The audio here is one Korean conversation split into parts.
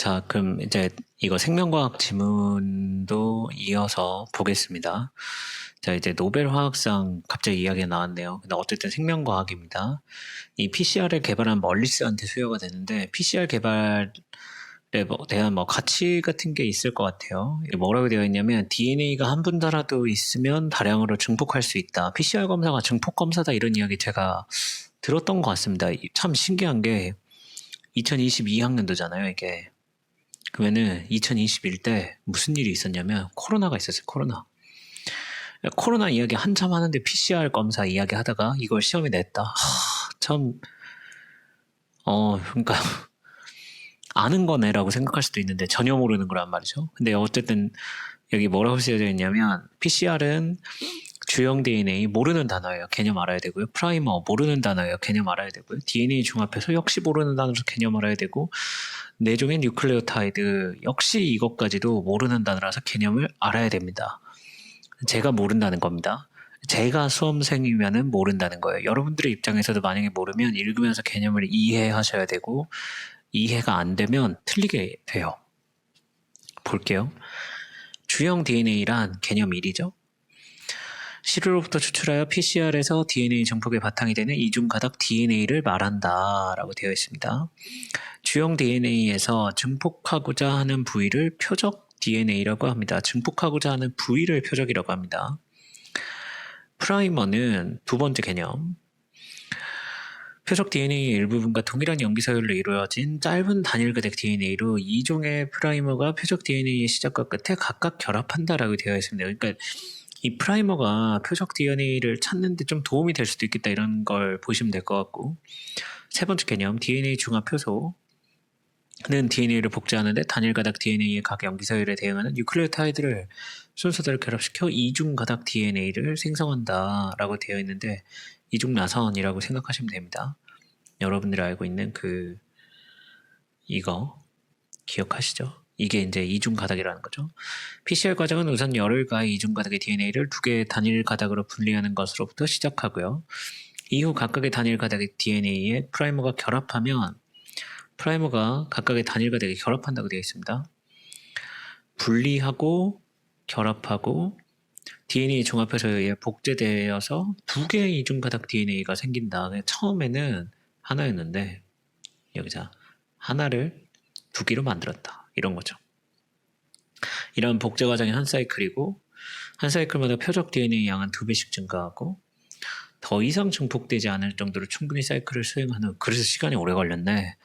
자, 그럼 이제 이거 생명과학 지문도 이어서 보겠습니다. 자, 이제 노벨 화학상 갑자기 이야기가 나왔네요. 근데 어쨌든 생명과학입니다. 이 PCR을 개발한 멀리스한테 수여가 되는데 PCR 개발에 대한 가치 같은 게 있을 것 같아요. 이게 뭐라고 되어 있냐면 DNA가 한 분자라도 있으면 다량으로 증폭할 수 있다. PCR 검사가 증폭 검사다 이런 이야기 제가 들었던 것 같습니다. 참 신기한 게 2022학년도잖아요, 이게. 그러면은 2021 때 무슨 일이 있었냐면 코로나가 있었어요. 코로나 이야기 한참 하는데 PCR 검사 이야기 하다가 이걸 시험에 냈다. 참 그러니까 아는 거네라고 생각할 수도 있는데 전혀 모르는 거란 말이죠. 근데 어쨌든 여기 뭐라고 쓰여져 있냐면 PCR은 주형 DNA 모르는 단어예요. 개념 알아야 되고요. 프라이머 모르는 단어예요. 개념 알아야 되고요. DNA 중합해서 역시 모르는 단어로 개념 알아야 되고 내종의 뉴클레오타이드 역시 이것까지도 모르는 단어라서 개념을 알아야 됩니다. 제가 모른다는 겁니다. 제가 수험생이면은 모른다는 거예요. 여러분들의 입장에서도 만약에 모르면 읽으면서 개념을 이해하셔야 되고 이해가 안 되면 틀리게 돼요. 볼게요. 주형 DNA란 개념 1이죠. 시료로부터 추출하여 PCR에서 DNA 증폭의 바탕이 되는 이중가닥 DNA를 말한다 라고 되어 있습니다. 주형 DNA에서 증폭하고자 하는 부위를 표적 DNA라고 합니다. 증폭하고자 하는 부위를 표적이라고 합니다. 프라이머는 두 번째 개념. 표적 DNA의 일부분과 동일한 염기서열로 이루어진 짧은 단일가닥 DNA로 이종의 프라이머가 표적 DNA의 시작과 끝에 각각 결합한다라고 되어 있습니다. 그러니까 이 프라이머가 표적 DNA를 찾는 데 좀 도움이 될 수도 있겠다 이런 걸 보시면 될 것 같고, 세 번째 개념 DNA 중합 효소는 DNA를 복제하는데 단일가닥 DNA의 각 염기서열에 대응하는 뉴클레오타이드를 순서대로 결합시켜 이중가닥 DNA를 생성한다라고 되어 있는데 이중나선이라고 생각하시면 됩니다. 여러분들이 알고 있는 이거 기억하시죠? 이게 이제 이중가닥이라는 거죠. PCR 과정은 우선 열을 가해 이중가닥의 DNA를 두 개의 단일 가닥으로 분리하는 것으로부터 시작하고요. 이후 각각의 단일 가닥의 DNA에 프라이머가 결합하면 프라이머가 각각의 단일 가닥에 결합한다고 되어 있습니다. 분리하고 결합하고 DNA 종합해서 복제되어서 두 개의 이중가닥 DNA가 생긴다. 처음에는 하나였는데 여기서 하나를 두 개로 만들었다. 이런 거죠. 이러한 복제 과정이 한 사이클이고 한 사이클마다 표적 DNA 양은 2배씩 증가하고 더 이상 증폭되지 않을 정도로 충분히 사이클을 수행한 후, 그래서 시간이 오래 걸렸네.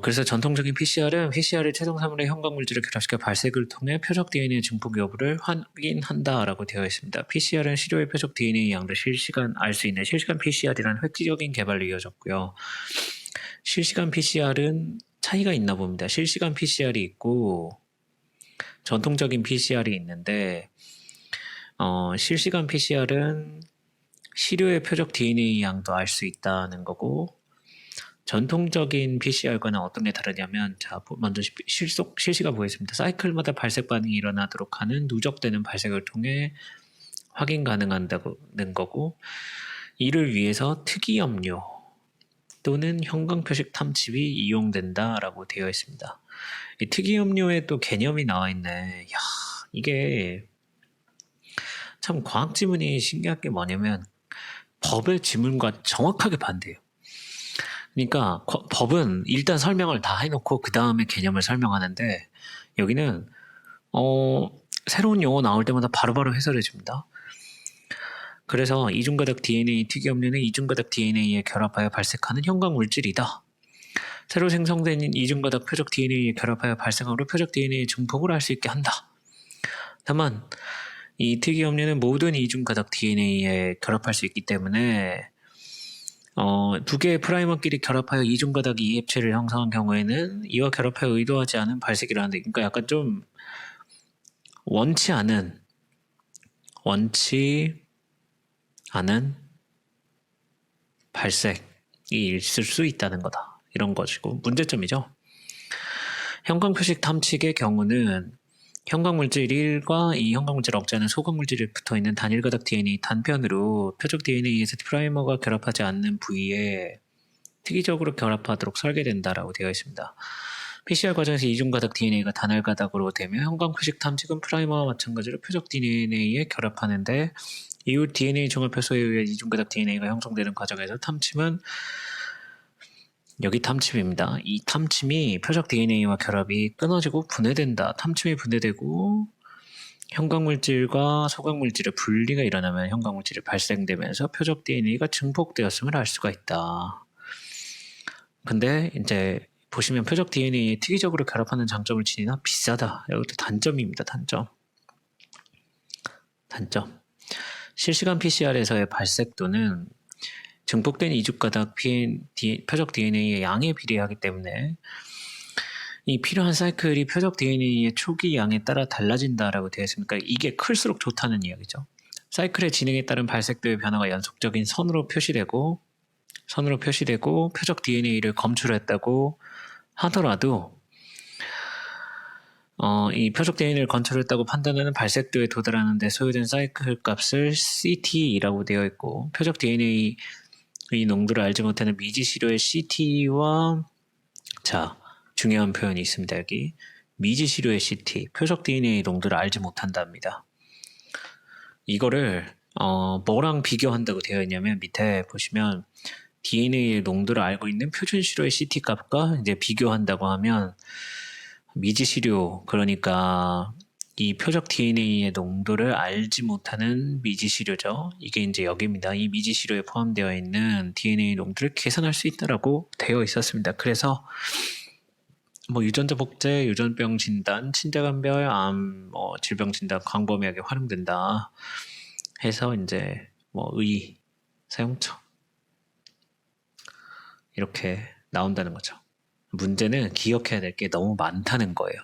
그래서 전통적인 PCR은 PCR의 최종 사물의 형광물질을 결합시켜 발색을 통해 표적 DNA 증폭 여부를 확인한다라고 되어 있습니다. PCR은 시료의 표적 DNA 양을 실시간 알 수 있는 실시간 PCR이라는 획기적인 개발로 이어졌고요. 실시간 PCR은 차이가 있나 봅니다. 실시간 PCR이 있고 전통적인 PCR이 있는데 실시간 PCR은 시료의 표적 DNA 양도 알 수 있다는 거고 전통적인 PCR과는 어떤 게 다르냐면 자 먼저 실시가 보겠습니다. 사이클마다 발색 반응이 일어나도록 하는 누적되는 발색을 통해 확인 가능한다는 거고 이를 위해서 특이염료 또는 형광표식 탐집이 이용된다라고 되어 있습니다. 이 특이염료에 또 개념이 나와 있네. 야, 이게 참 과학 지문이 신기한 게 뭐냐면 법의 지문과 정확하게 반대예요. 그러니까 법은 일단 설명을 다 해놓고 그 다음에 개념을 설명하는데 여기는 새로운 용어 나올 때마다 바로바로 해설해 줍니다. 그래서 이중가닥 DNA 특이염료는 이중가닥 DNA에 결합하여 발색하는 형광물질이다. 새로 생성된 이중가닥 표적 DNA에 결합하여 발생하므로 표적 DNA 증폭을 할 수 있게 한다. 다만 이 특이염료는 모든 이중가닥 DNA에 결합할 수 있기 때문에 두 개의 프라이머끼리 결합하여 이중가닥 이입체를 형성한 경우에는 이와 결합하여 의도하지 않은 발색이라는데, 그러니까 약간 좀 원치 않은 발색이 있을 수 있다는 거다. 이런 것이고 문제점이죠. 형광표식 탐칙의 경우는 형광물질 1과 이 형광물질을 억제하는 소각물질이 붙어있는 단일가닥 DNA 단편으로 표적 DNA에서 프라이머가 결합하지 않는 부위에 특이적으로 결합하도록 설계된다라고 되어 있습니다. PCR 과정에서 이중 가닥 DNA가 단알 가닥으로 되며 형광 표식 탐지은 프라이머와 마찬가지로 표적 DNA에 결합하는데 이후 DNA 종합효소에 의해 이중 가닥 DNA가 형성되는 과정에서 탐침은 여기 탐침입니다. 이 탐침이 표적 DNA와 결합이 끊어지고 분해된다. 탐침이 분해되고 형광물질과 소각물질의 분리가 일어나면 형광물질이 발생되면서 표적 DNA가 증폭되었음을 알 수가 있다. 근데 이제 보시면 표적 DNA에 특이적으로 결합하는 장점을 지니나 비싸다. 이것도 단점입니다. 단점. 실시간 PCR에서의 발색도는 증폭된 이중가닥 표적 DNA의 양에 비례하기 때문에 이 필요한 사이클이 표적 DNA의 초기 양에 따라 달라진다라고 되어 있으니까 이게 클수록 좋다는 이야기죠. 사이클의 진행에 따른 발색도의 변화가 연속적인 선으로 표시되고 표적 DNA를 검출했다고 하더라도 이 표적 DNA를 검출했다고 판단하는 발색도에 도달하는 데 소요된 사이클 값을 CT라고 되어 있고 표적 DNA 이 농도를 알지 못하는 미지시료의 CT와 중요한 표현이 있습니다. 여기 미지시료의 CT, 표적 DNA 농도를 알지 못한답니다. 이거를 뭐랑 비교한다고 되어 있냐면 밑에 보시면 DNA의 농도를 알고 있는 표준시료의 CT 값과 이제 비교한다고 하면 미지시료, 그러니까 이 표적 DNA의 농도를 알지 못하는 미지시료죠. 이게 이제 여기입니다. 이 미지시료에 포함되어 있는 DNA 농도를 계산할 수 있다라고 되어 있었습니다. 그래서 뭐 유전자 복제, 유전병 진단, 친자간별, 암, 질병 진단 광범위하게 활용된다 해서 이제 사용처 이렇게 나온다는 거죠. 문제는 기억해야 될 게 너무 많다는 거예요.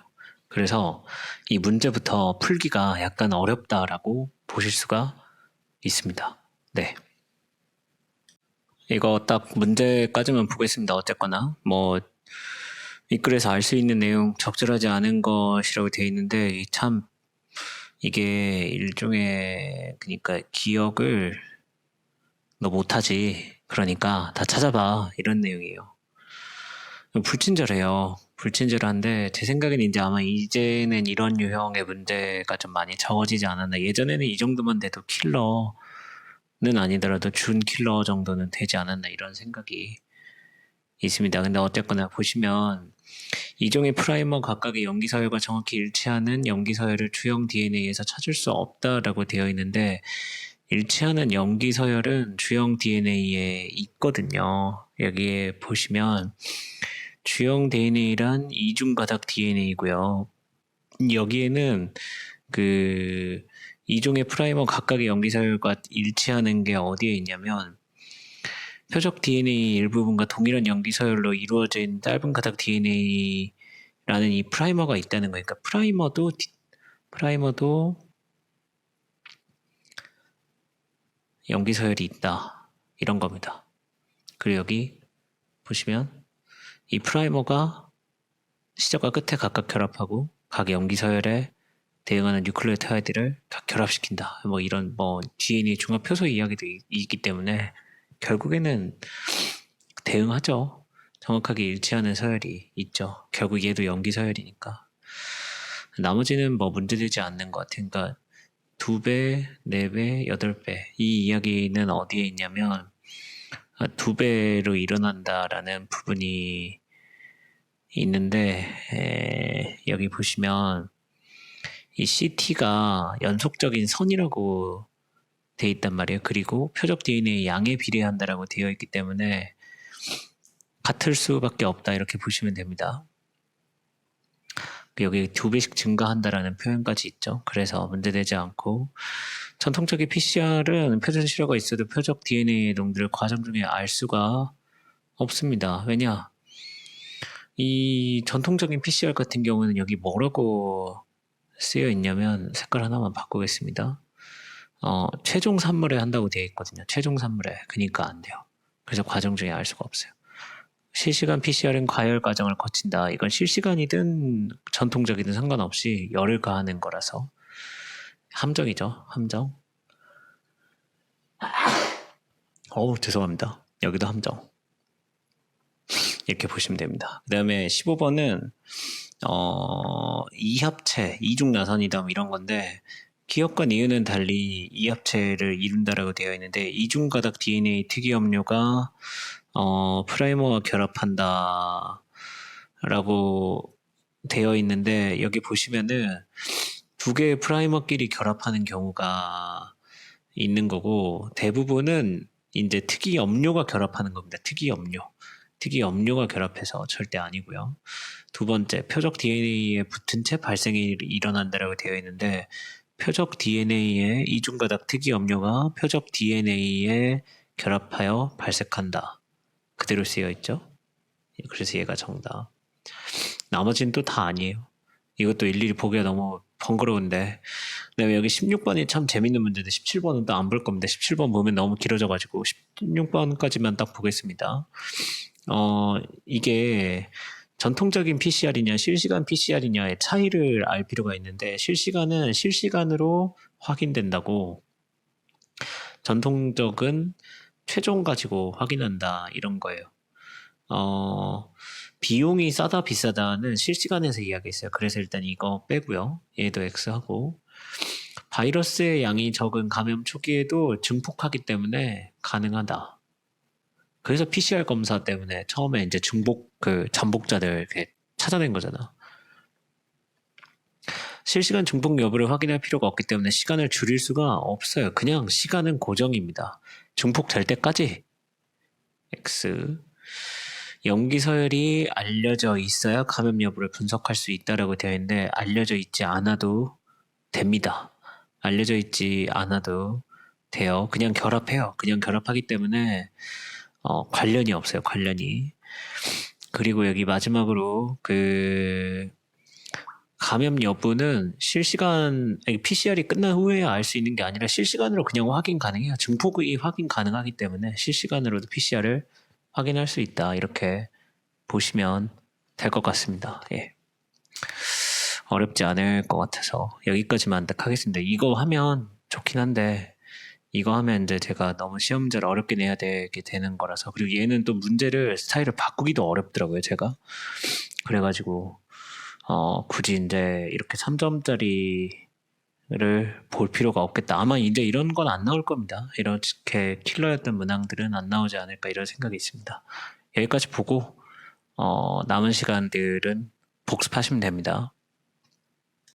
그래서 이 문제부터 풀기가 약간 어렵다라고 보실 수가 있습니다. 네. 이거 딱 문제까지만 보겠습니다. 어쨌거나 이 글에서 알 수 있는 내용 적절하지 않은 것이라고 되어 있는데 참 이게 일종의 그러니까 기억을 너 못하지. 그러니까 다 찾아봐. 이런 내용이에요. 불친절해요. 불친절한데 제 생각에는 이제 아마 이제는 이런 유형의 문제가 좀 많이 적어지지 않았나. 예전에는 이 정도만 돼도 킬러는 아니더라도 준 킬러 정도는 되지 않았나 이런 생각이 있습니다. 근데 어쨌거나 보시면 이종의 프라이머 각각의 염기 서열과 정확히 일치하는 염기 서열을 주형 DNA에서 찾을 수 없다라고 되어 있는데 일치하는 염기 서열은 주형 DNA에 있거든요. 여기에 보시면 주형 DNA란 이중가닥 DNA고요. 여기에는 그 이종의 프라이머 각각의 염기 서열과 일치하는 게 어디에 있냐면 표적 DNA 일부분과 동일한 염기 서열로 이루어진 짧은 가닥 DNA라는 이 프라이머가 있다는 거예요. 그러니까 프라이머도 염기 서열이 있다. 이런 겁니다. 그리고 여기 보시면 이 프라이머가 시작과 끝에 각각 결합하고 각 염기 서열에 대응하는 뉴클레오타이드를 각 결합시킨다. 이런 DNA 종합 효소 이야기도 있기 때문에 결국에는 대응하죠. 정확하게 일치하는 서열이 있죠. 결국 얘도 염기 서열이니까. 나머지는 문제되지 않는 것 같아요. 그러니까 2배, 4배, 8배 이 이야기는 어디에 있냐면 2배로 일어난다라는 부분이 있는데 여기 보시면 이 CT가 연속적인 선이라고 돼 있단 말이에요. 그리고 표적 DNA 양에 비례한다라고 되어 있기 때문에 같을 수밖에 없다 이렇게 보시면 됩니다. 여기 2배씩 증가한다라는 표현까지 있죠. 그래서 문제되지 않고 전통적인 PCR은 표준 시료가 있어도 표적 DNA 농도를 과정 중에 알 수가 없습니다. 왜냐? 이 전통적인 PCR 같은 경우는 여기 뭐라고 쓰여 있냐면 색깔 하나만 바꾸겠습니다. 최종 산물에 한다고 되어 있거든요. 최종 산물에. 그러니까 안 돼요. 그래서 과정 중에 알 수가 없어요. 실시간 PCR은 과열 과정을 거친다. 이건 실시간이든 전통적이든 상관없이 열을 가하는 거라서 함정이죠. 함정. 죄송합니다. 여기도 함정. 이렇게 보시면 됩니다. 그 다음에 15번은 이합체, 이중 나선이다 이런 건데 기업과 니은은 달리 이합체를 이룬다라고 되어 있는데 이중 가닥 DNA 특이 염료가 프라이머와 결합한다 라고 되어 있는데 여기 보시면은 두 개의 프라이머끼리 결합하는 경우가 있는 거고 대부분은 이제 특이 염료가 결합하는 겁니다. 특이 염료가 결합해서 절대 아니고요. 두 번째, 표적 DNA에 붙은 채 발생이 일어난다라고 되어 있는데 표적 DNA에 이중가닥 특이 염료가 표적 DNA에 결합하여 발생한다. 그대로 쓰여 있죠. 그래서 얘가 정답. 나머지는 또 다 아니에요. 이것도 일일이 보기가 너무 번거로운데 그다음에 여기 16번이 참 재밌는 문제인데 17번은 또 안 볼 겁니다. 17번 보면 너무 길어져가지고 16번까지만 딱 보겠습니다. 이게 전통적인 PCR이냐 실시간 PCR이냐의 차이를 알 필요가 있는데 실시간은 실시간으로 확인된다고 전통적은 최종 가지고 확인한다 이런 거예요. 비용이 싸다 비싸다는 실시간에서 이야기했어요. 그래서 일단 이거 빼고요. 얘도 X하고 바이러스의 양이 적은 감염 초기에도 증폭하기 때문에 가능하다. 그래서 PCR 검사 때문에 처음에 이제 잠복자들 이렇게 찾아낸 거잖아. 실시간 증폭 여부를 확인할 필요가 없기 때문에 시간을 줄일 수가 없어요. 그냥 시간은 고정입니다. 증폭될 때까지 X. 염기 서열이 알려져 있어야 감염 여부를 분석할 수 있다라고 되어 있는데 알려져 있지 않아도 됩니다. 알려져 있지 않아도 돼요. 그냥 결합해요. 그냥 결합하기 때문에 관련이 없어요. 관련이. 그리고 여기 마지막으로 감염 여부는 실시간 PCR이 끝난 후에 알 수 있는 게 아니라 실시간으로 그냥 확인 가능해요. 증폭이 확인 가능하기 때문에 실시간으로도 PCR을 확인할 수 있다. 이렇게 보시면 될 것 같습니다. 예. 어렵지 않을 것 같아서 여기까지만 딱 하겠습니다. 이거 하면 좋긴 한데 이거 하면 이제 제가 너무 시험 문제를 어렵게 내야 되게 되는 거라서 그리고 얘는 또 문제를 스타일을 바꾸기도 어렵더라고요. 제가 그래가지고 굳이 이제 이렇게 3점짜리를 볼 필요가 없겠다. 아마 이제 이런 건 안 나올 겁니다. 이렇게 킬러였던 문항들은 안 나오지 않을까 이런 생각이 있습니다. 여기까지 보고 남은 시간들은 복습하시면 됩니다.